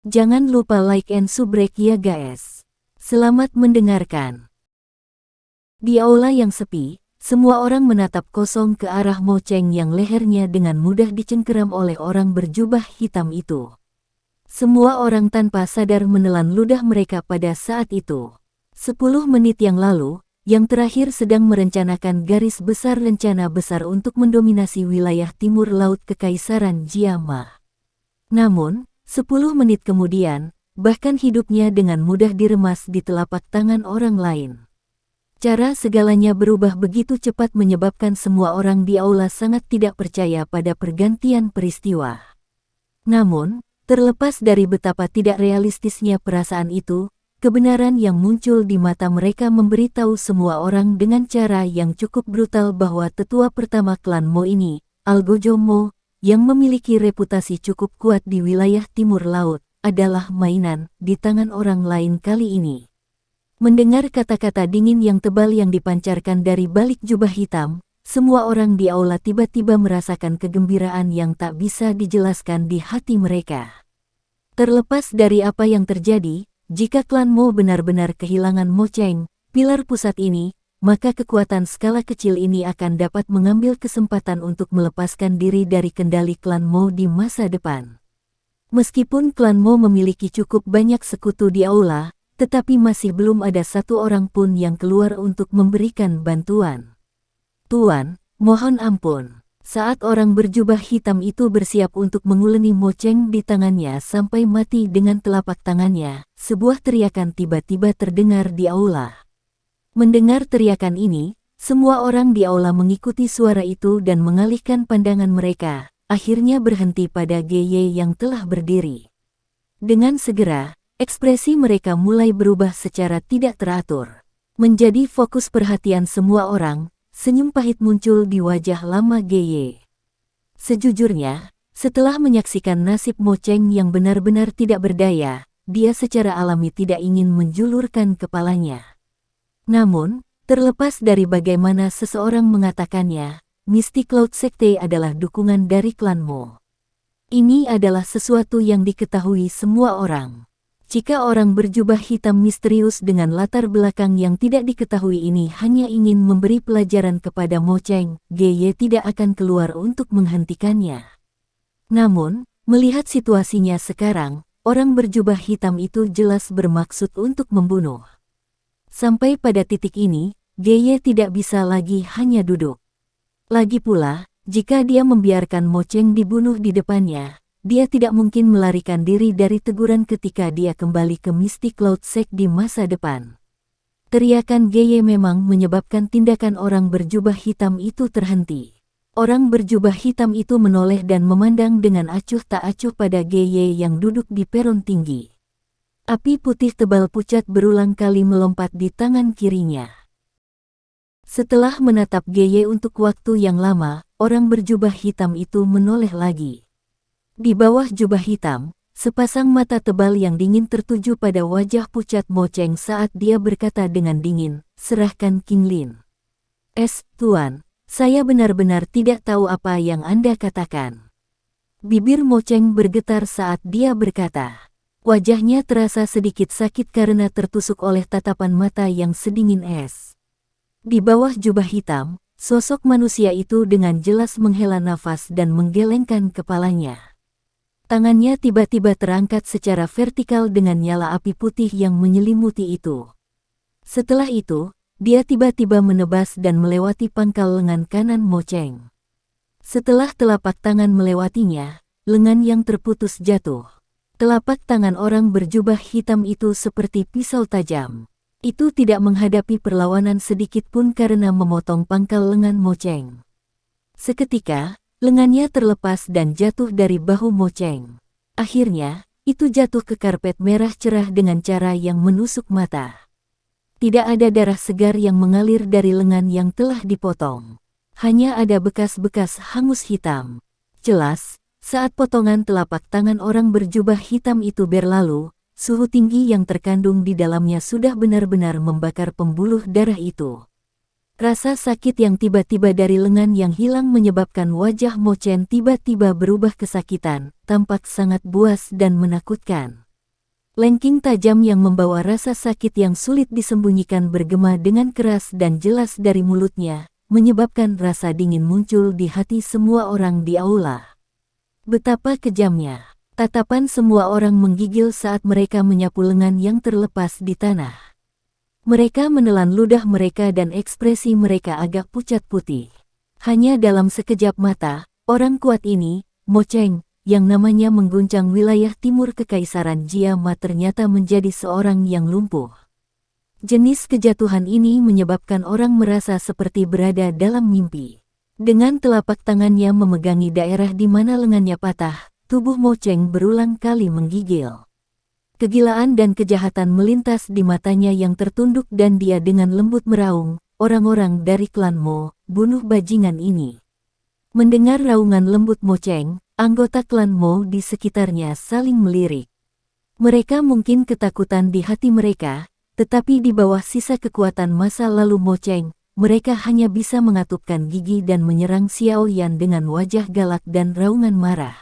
Jangan lupa like and subrek ya guys. Selamat mendengarkan. Di aula yang sepi, semua orang menatap kosong ke arah Mo Cheng yang lehernya dengan mudah dicengkeram oleh orang berjubah hitam itu. Semua orang tanpa sadar menelan ludah mereka pada saat itu. 10 menit yang lalu, yang terakhir sedang merencanakan garis besar rencana besar untuk mendominasi wilayah timur laut Kekaisaran Jiama. Namun, 10 menit kemudian, bahkan hidupnya dengan mudah diremas di telapak tangan orang lain. Cara segalanya berubah begitu cepat menyebabkan semua orang di aula sangat tidak percaya pada pergantian peristiwa. Namun, terlepas dari betapa tidak realistisnya perasaan itu, kebenaran yang muncul di mata mereka memberitahu semua orang dengan cara yang cukup brutal bahwa tetua pertama klan Mo ini, Algojo Mo, yang memiliki reputasi cukup kuat di wilayah timur laut, adalah mainan di tangan orang lain kali ini. Mendengar kata-kata dingin yang tebal yang dipancarkan dari balik jubah hitam, semua orang di aula tiba-tiba merasakan kegembiraan yang tak bisa dijelaskan di hati mereka. Terlepas dari apa yang terjadi, jika klan Mo benar-benar kehilangan Mo Cheng, pilar pusat ini, maka kekuatan skala kecil ini akan dapat mengambil kesempatan untuk melepaskan diri dari kendali klan Mo di masa depan. Meskipun klan Mo memiliki cukup banyak sekutu di aula, tetapi masih belum ada satu orang pun yang keluar untuk memberikan bantuan. "Tuan, mohon ampun." Saat orang berjubah hitam itu bersiap untuk menguleni Mo Cheng di tangannya sampai mati dengan telapak tangannya, sebuah teriakan tiba-tiba terdengar di aula. Mendengar teriakan ini, semua orang di aula mengikuti suara itu dan mengalihkan pandangan mereka, akhirnya berhenti pada GY yang telah berdiri. Dengan segera, ekspresi mereka mulai berubah secara tidak teratur. Menjadi fokus perhatian semua orang, senyum pahit muncul di wajah lama GY. Sejujurnya, setelah menyaksikan nasib Mo Cheng yang benar-benar tidak berdaya, dia secara alami tidak ingin menjulurkan kepalanya. Namun, terlepas dari bagaimana seseorang mengatakannya, Mystic Cloud Sekte adalah dukungan dari klan Mo. Ini adalah sesuatu yang diketahui semua orang. Jika orang berjubah hitam misterius dengan latar belakang yang tidak diketahui ini hanya ingin memberi pelajaran kepada Mo Cheng, GY tidak akan keluar untuk menghentikannya. Namun, melihat situasinya sekarang, orang berjubah hitam itu jelas bermaksud untuk membunuh. Sampai pada titik ini, GY tidak bisa lagi hanya duduk. Lagi pula, jika dia membiarkan Mo Cheng dibunuh di depannya, dia tidak mungkin melarikan diri dari teguran ketika dia kembali ke Mystic Cloud Sect di masa depan. Teriakan GY memang menyebabkan tindakan orang berjubah hitam itu terhenti. Orang berjubah hitam itu menoleh dan memandang dengan acuh tak acuh pada GY yang duduk di peron tinggi. Api putih tebal pucat berulang kali melompat di tangan kirinya. Setelah menatap GY untuk waktu yang lama, orang berjubah hitam itu menoleh lagi. Di bawah jubah hitam, sepasang mata tebal yang dingin tertuju pada wajah pucat Mo Cheng saat dia berkata dengan dingin, "Serahkan King Lin." Tuan, saya benar-benar tidak tahu apa yang Anda katakan." Bibir Mo Cheng bergetar saat dia berkata. Wajahnya terasa sedikit sakit karena tertusuk oleh tatapan mata yang sedingin es. Di bawah jubah hitam, sosok manusia itu dengan jelas menghela nafas dan menggelengkan kepalanya. Tangannya tiba-tiba terangkat secara vertikal dengan nyala api putih yang menyelimuti itu. Setelah itu, dia tiba-tiba menebas dan melewati pangkal lengan kanan Mo Cheng. Setelah telapak tangan melewatinya, lengan yang terputus jatuh. Telapak tangan orang berjubah hitam itu seperti pisau tajam. Itu tidak menghadapi perlawanan sedikit pun karena memotong pangkal lengan Mo Cheng. Seketika, lengannya terlepas dan jatuh dari bahu Mo Cheng. Akhirnya, itu jatuh ke karpet merah cerah dengan cara yang menusuk mata. Tidak ada darah segar yang mengalir dari lengan yang telah dipotong. Hanya ada bekas-bekas hangus hitam. Jelas, saat potongan telapak tangan orang berjubah hitam itu berlalu, suhu tinggi yang terkandung di dalamnya sudah benar-benar membakar pembuluh darah itu. Rasa sakit yang tiba-tiba dari lengan yang hilang menyebabkan wajah Mo Cheng tiba-tiba berubah kesakitan, tampak sangat buas dan menakutkan. Lengking tajam yang membawa rasa sakit yang sulit disembunyikan bergema dengan keras dan jelas dari mulutnya, menyebabkan rasa dingin muncul di hati semua orang di aula. Betapa kejamnya. Tatapan semua orang menggigil saat mereka menyapu lengan yang terlepas di tanah. Mereka menelan ludah mereka dan ekspresi mereka agak pucat putih. Hanya dalam sekejap mata, orang kuat ini, Mo Cheng, yang namanya mengguncang wilayah timur Kekaisaran Jiama ternyata menjadi seorang yang lumpuh. Jenis kejatuhan ini menyebabkan orang merasa seperti berada dalam mimpi. Dengan telapak tangannya memegangi daerah di mana lengannya patah, tubuh Mo Cheng berulang kali menggigil. Kegilaan dan kejahatan melintas di matanya yang tertunduk dan dia dengan lembut meraung, "Orang-orang dari klan Mo, bunuh bajingan ini." Mendengar raungan lembut Mo Cheng, anggota klan Mo di sekitarnya saling melirik. Mereka mungkin ketakutan di hati mereka, tetapi di bawah sisa kekuatan masa lalu Mo Cheng, mereka hanya bisa mengatupkan gigi dan menyerang Xiao Yan dengan wajah galak dan raungan marah.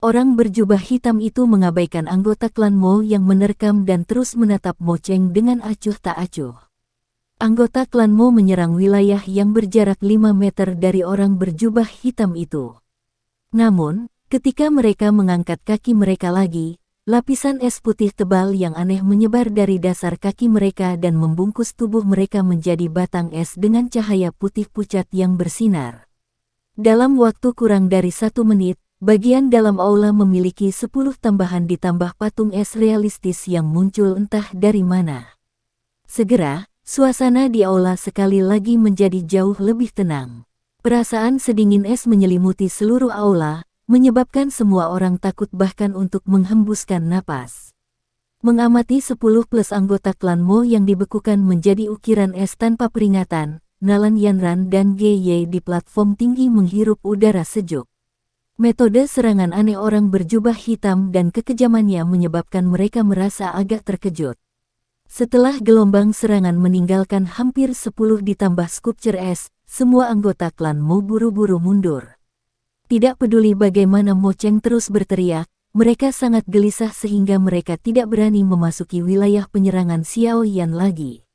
Orang berjubah hitam itu mengabaikan anggota klan Mo yang menerkam dan terus menatap Mo Cheng dengan acuh tak acuh. Anggota klan Mo menyerang wilayah yang berjarak 5 meter dari orang berjubah hitam itu. Namun, ketika mereka mengangkat kaki mereka lagi, lapisan es putih tebal yang aneh menyebar dari dasar kaki mereka dan membungkus tubuh mereka menjadi batang es dengan cahaya putih pucat yang bersinar. Dalam waktu kurang dari 1 menit, bagian dalam aula memiliki 10 tambahan ditambah patung es realistis yang muncul entah dari mana. Segera, suasana di aula sekali lagi menjadi jauh lebih tenang. Perasaan sedingin es menyelimuti seluruh aula, menyebabkan semua orang takut bahkan untuk menghembuskan napas. Mengamati 10 plus anggota klan Mo yang dibekukan menjadi ukiran es tanpa peringatan, Nalan Yanran dan Gye di platform tinggi menghirup udara sejuk. Metode serangan aneh orang berjubah hitam dan kekejamannya menyebabkan mereka merasa agak terkejut. Setelah gelombang serangan meninggalkan hampir 10 ditambah sculpture es, semua anggota klan Mo buru-buru mundur. Tidak peduli bagaimana Mo Cheng terus berteriak, mereka sangat gelisah sehingga mereka tidak berani memasuki wilayah penyerangan Xiao Yan lagi.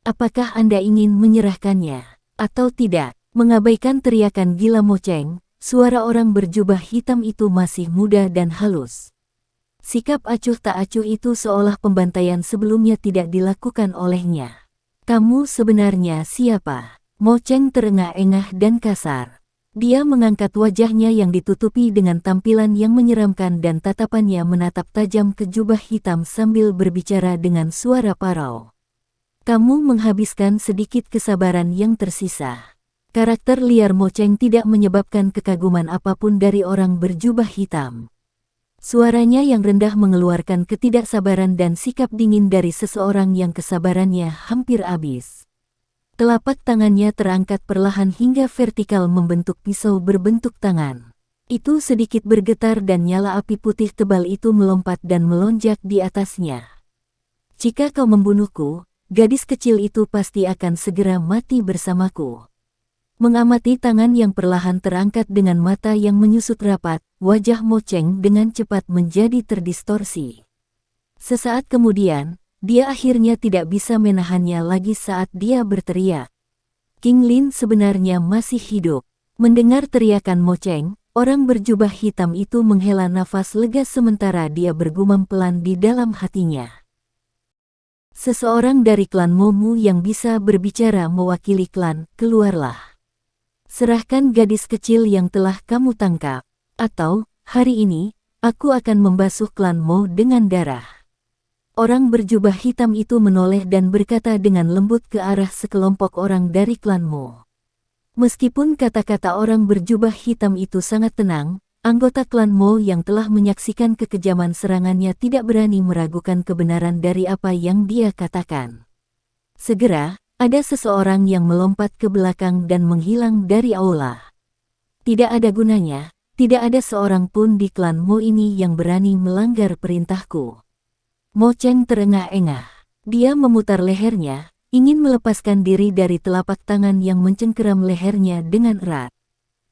Apakah Anda ingin menyerahkannya? Atau tidak? Mengabaikan teriakan gila Mo Cheng, suara orang berjubah hitam itu masih muda dan halus. Sikap acuh tak acuh itu seolah pembantaian sebelumnya tidak dilakukan olehnya. "Kamu sebenarnya siapa?" Mo Cheng terengah-engah dan kasar. Dia mengangkat wajahnya yang ditutupi dengan tampilan yang menyeramkan dan tatapannya menatap tajam ke jubah hitam sambil berbicara dengan suara parau. "Kamu menghabiskan sedikit kesabaran yang tersisa." Karakter liar Mo Cheng tidak menyebabkan kekaguman apapun dari orang berjubah hitam. Suaranya yang rendah mengeluarkan ketidaksabaran dan sikap dingin dari seseorang yang kesabarannya hampir habis. Telapak tangannya terangkat perlahan hingga vertikal membentuk pisau berbentuk tangan. Itu sedikit bergetar dan nyala api putih tebal itu melompat dan melonjak di atasnya. "Jika kau membunuhku, gadis kecil itu pasti akan segera mati bersamaku." Mengamati tangan yang perlahan terangkat dengan mata yang menyusut rapat, wajah Mo Cheng dengan cepat menjadi terdistorsi. Sesaat kemudian, dia akhirnya tidak bisa menahannya lagi saat dia berteriak. King Lin sebenarnya masih hidup. Mendengar teriakan Mo Cheng, orang berjubah hitam itu menghela nafas lega sementara dia bergumam pelan di dalam hatinya. "Seseorang dari klan Momu yang bisa berbicara mewakili klan, keluarlah. Serahkan gadis kecil yang telah kamu tangkap. Atau, hari ini, aku akan membasuh klan Mo dengan darah." Orang berjubah hitam itu menoleh dan berkata dengan lembut ke arah sekelompok orang dari klan Mo. Meskipun kata-kata orang berjubah hitam itu sangat tenang, anggota klan Mo yang telah menyaksikan kekejaman serangannya tidak berani meragukan kebenaran dari apa yang dia katakan. Segera, ada seseorang yang melompat ke belakang dan menghilang dari aula. Tidak ada gunanya, tidak ada seorang pun di klan Mo ini yang berani melanggar perintahku. Mo Cheng terengah-engah. Dia memutar lehernya, ingin melepaskan diri dari telapak tangan yang mencengkeram lehernya dengan erat.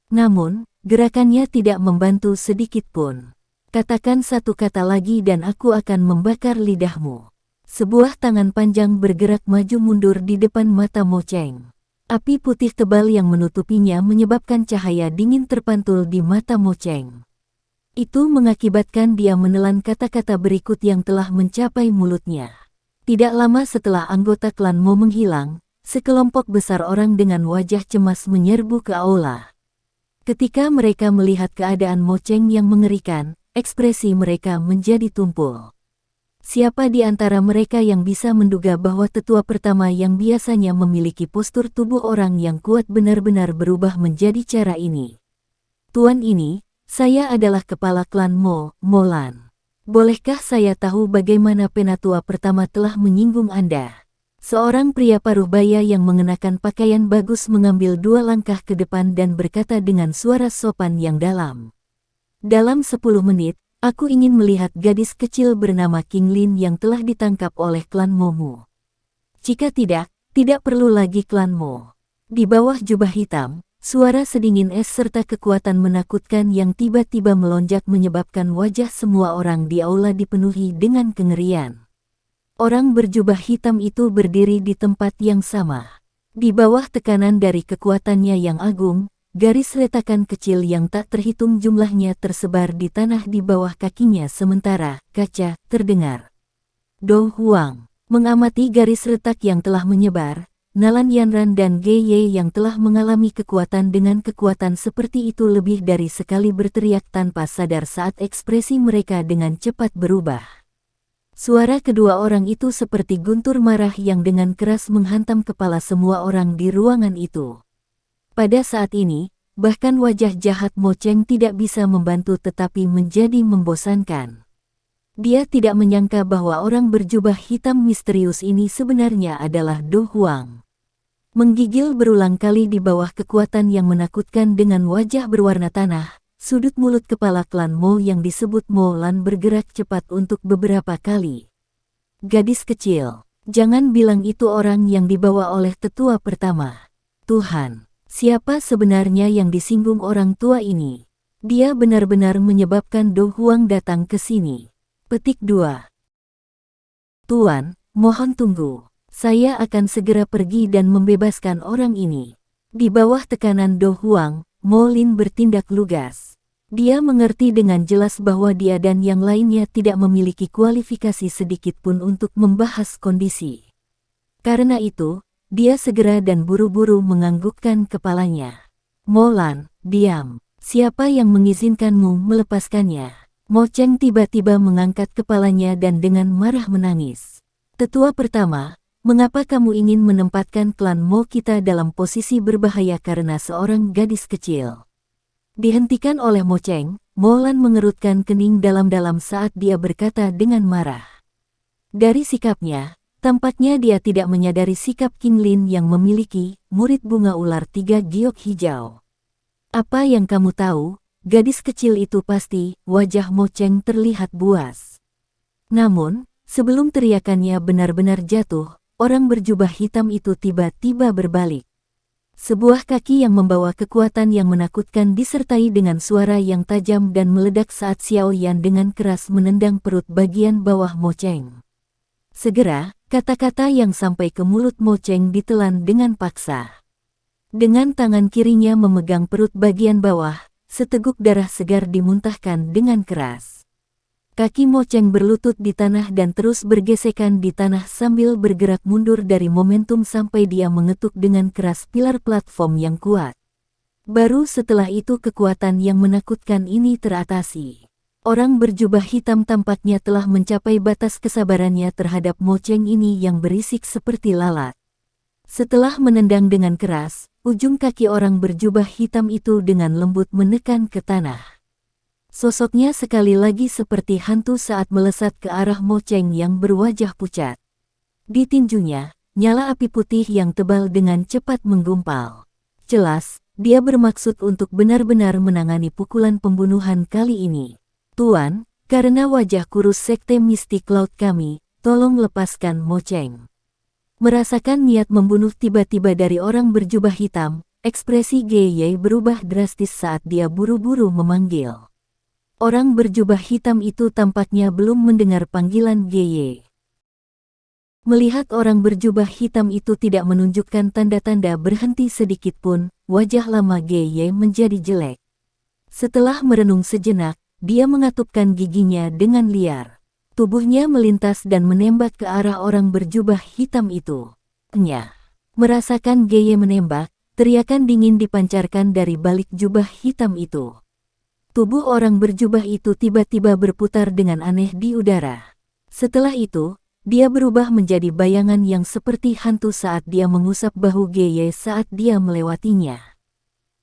Namun, gerakannya tidak membantu sedikit pun. Katakan satu kata lagi dan aku akan membakar lidahmu. Sebuah tangan panjang bergerak maju mundur di depan mata Mo Cheng. Api putih tebal yang menutupinya menyebabkan cahaya dingin terpantul di mata Mo Cheng. Itu mengakibatkan dia menelan kata-kata berikut yang telah mencapai mulutnya. Tidak lama setelah anggota klan Mo menghilang, sekelompok besar orang dengan wajah cemas menyerbu ke aula. Ketika mereka melihat keadaan Mo Cheng yang mengerikan, ekspresi mereka menjadi tumpul. Siapa di antara mereka yang bisa menduga bahwa tetua pertama yang biasanya memiliki postur tubuh orang yang kuat benar-benar berubah menjadi cara ini? Tuan ini, saya adalah kepala klan Mo, Molan. Bolehkah saya tahu bagaimana penatua pertama telah menyinggung Anda? Seorang pria paruh baya yang mengenakan pakaian bagus mengambil 2 langkah ke depan dan berkata dengan suara sopan yang dalam. Dalam 10 menit, aku ingin melihat gadis kecil bernama King Lin yang telah ditangkap oleh klan Momu. Jika tidak perlu lagi klan Mo. Di bawah jubah hitam, suara sedingin es serta kekuatan menakutkan yang tiba-tiba melonjak menyebabkan wajah semua orang di aula dipenuhi dengan kengerian. Orang berjubah hitam itu berdiri di tempat yang sama. Di bawah tekanan dari kekuatannya yang agung, garis retakan kecil yang tak terhitung jumlahnya tersebar di tanah di bawah kakinya sementara kaca terdengar. Do Huang mengamati garis retak yang telah menyebar. Nalan Yanran dan Ge Ye yang telah mengalami kekuatan dengan kekuatan seperti itu lebih dari sekali berteriak tanpa sadar saat ekspresi mereka dengan cepat berubah. Suara kedua orang itu seperti guntur marah yang dengan keras menghantam kepala semua orang di ruangan itu. Pada saat ini, bahkan wajah jahat Mo Cheng tidak bisa membantu tetapi menjadi membosankan. Dia tidak menyangka bahwa orang berjubah hitam misterius ini sebenarnya adalah Do Huang. Menggigil berulang kali di bawah kekuatan yang menakutkan dengan wajah berwarna tanah, sudut mulut kepala klan Mo yang disebut Mo Lan bergerak cepat untuk beberapa kali. Gadis kecil, jangan bilang itu orang yang dibawa oleh tetua pertama. Tuhan, siapa sebenarnya yang disinggung orang tua ini? Dia benar-benar menyebabkan Do Huang datang ke sini. Petik 2. Tuan, mohon tunggu. Saya akan segera pergi dan membebaskan orang ini. Di bawah tekanan Do Huang, Mo Lin bertindak lugas. Dia mengerti dengan jelas bahwa dia dan yang lainnya tidak memiliki kualifikasi sedikit pun untuk membahas kondisi. Karena itu, dia segera dan buru-buru menganggukkan kepalanya. Mo Lan, diam. Siapa yang mengizinkanmu melepaskannya? Mo Cheng tiba-tiba mengangkat kepalanya dan dengan marah menangis. Tetua pertama, mengapa kamu ingin menempatkan klan Mo kita dalam posisi berbahaya karena seorang gadis kecil? Dihentikan oleh Mo Cheng, Mo Lan mengerutkan kening dalam-dalam saat dia berkata dengan marah. Dari sikapnya, tampaknya dia tidak menyadari sikap King Lin yang memiliki murid bunga ular 3 giok hijau. Apa yang kamu tahu, gadis kecil itu pasti, wajah Mo Cheng terlihat buas. Namun, sebelum teriakannya benar-benar jatuh, orang berjubah hitam itu tiba-tiba berbalik. Sebuah kaki yang membawa kekuatan yang menakutkan disertai dengan suara yang tajam dan meledak saat Xiao Yan dengan keras menendang perut bagian bawah Mo Cheng. Segera, kata-kata yang sampai ke mulut Mo Cheng ditelan dengan paksa. Dengan tangan kirinya memegang perut bagian bawah, seteguk darah segar dimuntahkan dengan keras. Kaki Mo Cheng berlutut di tanah dan terus bergesekan di tanah sambil bergerak mundur dari momentum sampai dia mengetuk dengan keras pilar platform yang kuat. Baru setelah itu kekuatan yang menakutkan ini teratasi. Orang berjubah hitam tampaknya telah mencapai batas kesabarannya terhadap Mo Cheng ini yang berisik seperti lalat. Setelah menendang dengan keras, ujung kaki orang berjubah hitam itu dengan lembut menekan ke tanah. Sosoknya sekali lagi seperti hantu saat melesat ke arah Mo Cheng yang berwajah pucat. Di tinjunya, nyala api putih yang tebal dengan cepat menggumpal. Jelas, dia bermaksud untuk benar-benar menangani pukulan pembunuhan kali ini. Tuan, karena wajah kurus sekte mistik laut kami, tolong lepaskan Mo Cheng. Merasakan niat membunuh tiba-tiba dari orang berjubah hitam, ekspresi Ge Ye berubah drastis saat dia buru-buru memanggil. Orang berjubah hitam itu tampaknya belum mendengar panggilan Gye. Melihat orang berjubah hitam itu tidak menunjukkan tanda-tanda berhenti sedikit pun, wajah lama Gye menjadi jelek. Setelah merenung sejenak, dia mengatupkan giginya dengan liar. Tubuhnya melintas dan menembak ke arah orang berjubah hitam itu. Nyah. Merasakan Gye menembak, teriakan dingin dipancarkan dari balik jubah hitam itu. Tubuh orang berjubah itu tiba-tiba berputar dengan aneh di udara. Setelah itu, dia berubah menjadi bayangan yang seperti hantu saat dia mengusap bahu Gye saat dia melewatinya.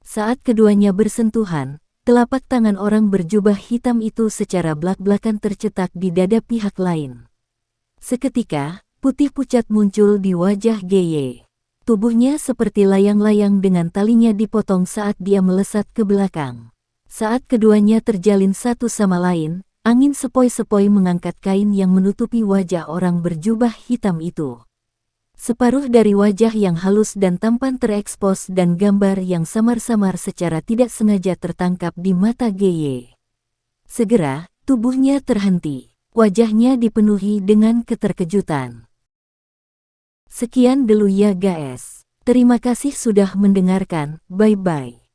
Saat keduanya bersentuhan, telapak tangan orang berjubah hitam itu secara blak-blakan tercetak di dada pihak lain. Seketika, putih pucat muncul di wajah Gye. Tubuhnya seperti layang-layang dengan talinya dipotong saat dia melesat ke belakang. Saat keduanya terjalin satu sama lain, angin sepoi-sepoi mengangkat kain yang menutupi wajah orang berjubah hitam itu. Separuh dari wajah yang halus dan tampan terekspos dan gambar yang samar-samar secara tidak sengaja tertangkap di mata Gye. Segera, tubuhnya terhenti. Wajahnya dipenuhi dengan keterkejutan. Sekian dulu ya guys. Terima kasih sudah mendengarkan, bye-bye.